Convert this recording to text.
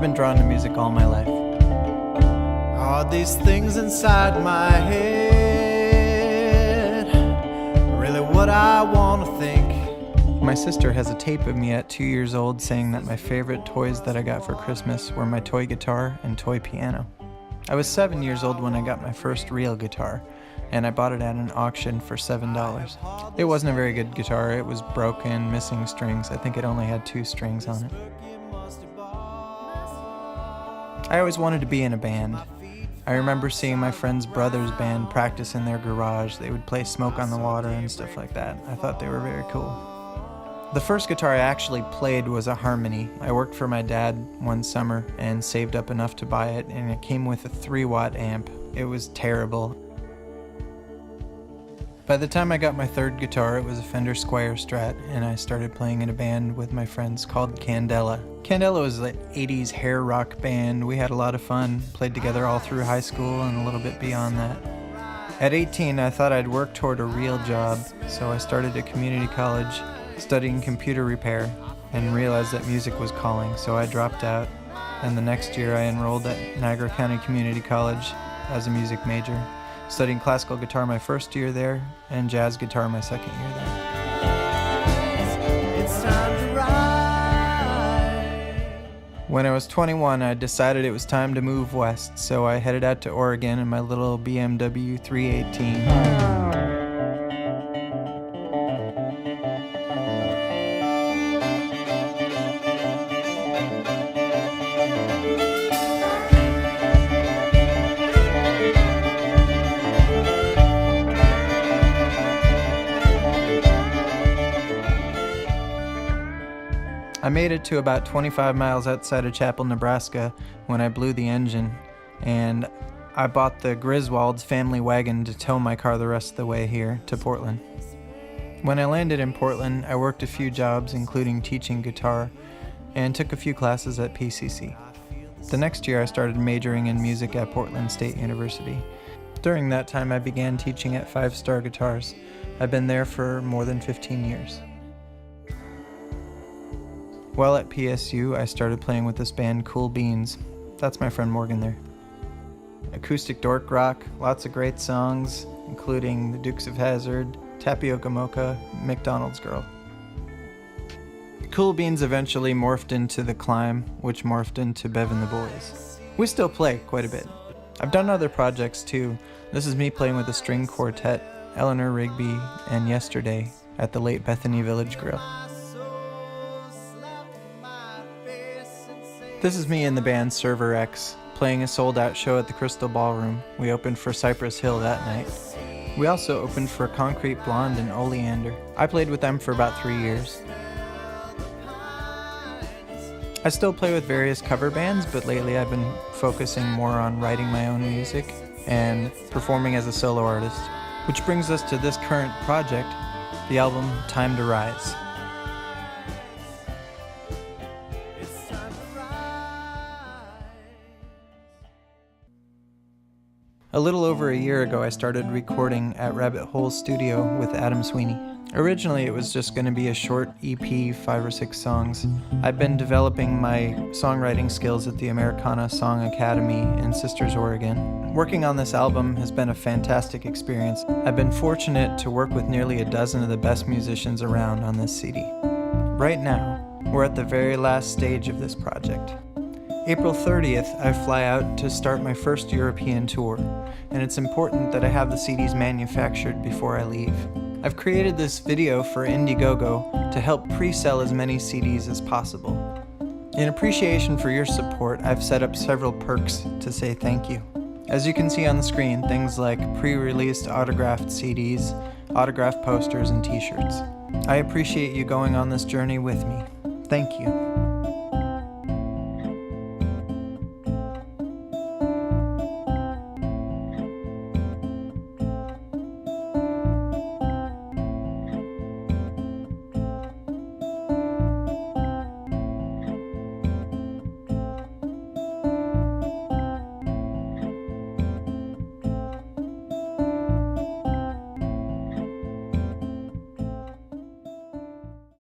been drawn to music all my life. Are these things inside my head really what I want to think? My sister has a tape of me at 2 years old saying that my favorite toys that I got for Christmas were my toy guitar and toy piano. I was 7 years old when I got my first real guitar, and I bought it at an auction for $7. It wasn't a very good guitar. It was broken, missing strings. I think it only had 2 strings on it. I always wanted to be in a band. I remember seeing my friend's brother's band practice in their garage. They would play Smoke on the Water and stuff like that. I thought they were very cool. The first guitar I actually played was a harmony. I worked for my dad one summer and saved up enough to buy it, and it came with a 3-watt amp. It was terrible. By the time I got my third guitar, it was a Fender Squier Strat, and I started playing in a band with my friends called Candela. Candela was an 80s hair rock band. We had a lot of fun, played together all through high school and a little bit beyond that. At 18, I thought I'd work toward a real job, so I started at community college studying computer repair and realized that music was calling, so I dropped out, and the next year I enrolled at Niagara County Community College as a music major, studying classical guitar my first year there and jazz guitar my second year there. It's time to ride. When I was 21, I decided it was time to move west, so I headed out to Oregon in my little BMW 318. I made it to about 25 miles outside of Chapel, Nebraska when I blew the engine, and I bought the Griswold's family wagon to tow my car the rest of the way here to Portland. When I landed in Portland, I worked a few jobs, including teaching guitar, and took a few classes at PCC. The next year I started majoring in music at Portland State University. During that time I began teaching at 5 Star Guitars. I've been there for more than 15 years. While at PSU, I started playing with this band Cool Beans. That's my friend Morgan there. Acoustic dork rock, lots of great songs, including The Dukes of Hazzard, Tapioca Mocha, McDonald's Girl. Cool Beans eventually morphed into The Climb, which morphed into Bev and the Boys. We still play quite a bit. I've done other projects too. This is me playing with a string quartet, Eleanor Rigby, and Yesterday at the late Bethany Village Grill. This is me in the band Server X, playing a sold-out show at the Crystal Ballroom. We opened for Cypress Hill that night. We also opened for Concrete Blonde and Oleander. I played with them for about 3 years. I still play with various cover bands, but lately I've been focusing more on writing my own music and performing as a solo artist. Which brings us to this current project, the album Time to Rise. A little over a year ago, I started recording at Rabbit Hole Studio with Adam Sweeney. Originally, it was just going to be a short EP, 5 or 6 songs. I've been developing my songwriting skills at the Americana Song Academy in Sisters, Oregon. Working on this album has been a fantastic experience. I've been fortunate to work with nearly a dozen of the best musicians around on this CD. Right now, we're at the very last stage of this project. April 30th, I fly out to start my first European tour, and it's important that I have the CDs manufactured before I leave. I've created this video for Indiegogo to help pre-sell as many CDs as possible. In appreciation for your support, I've set up several perks to say thank you. As you can see on the screen, things like pre-released autographed CDs, autographed posters, and t-shirts. I appreciate you going on this journey with me. Thank you.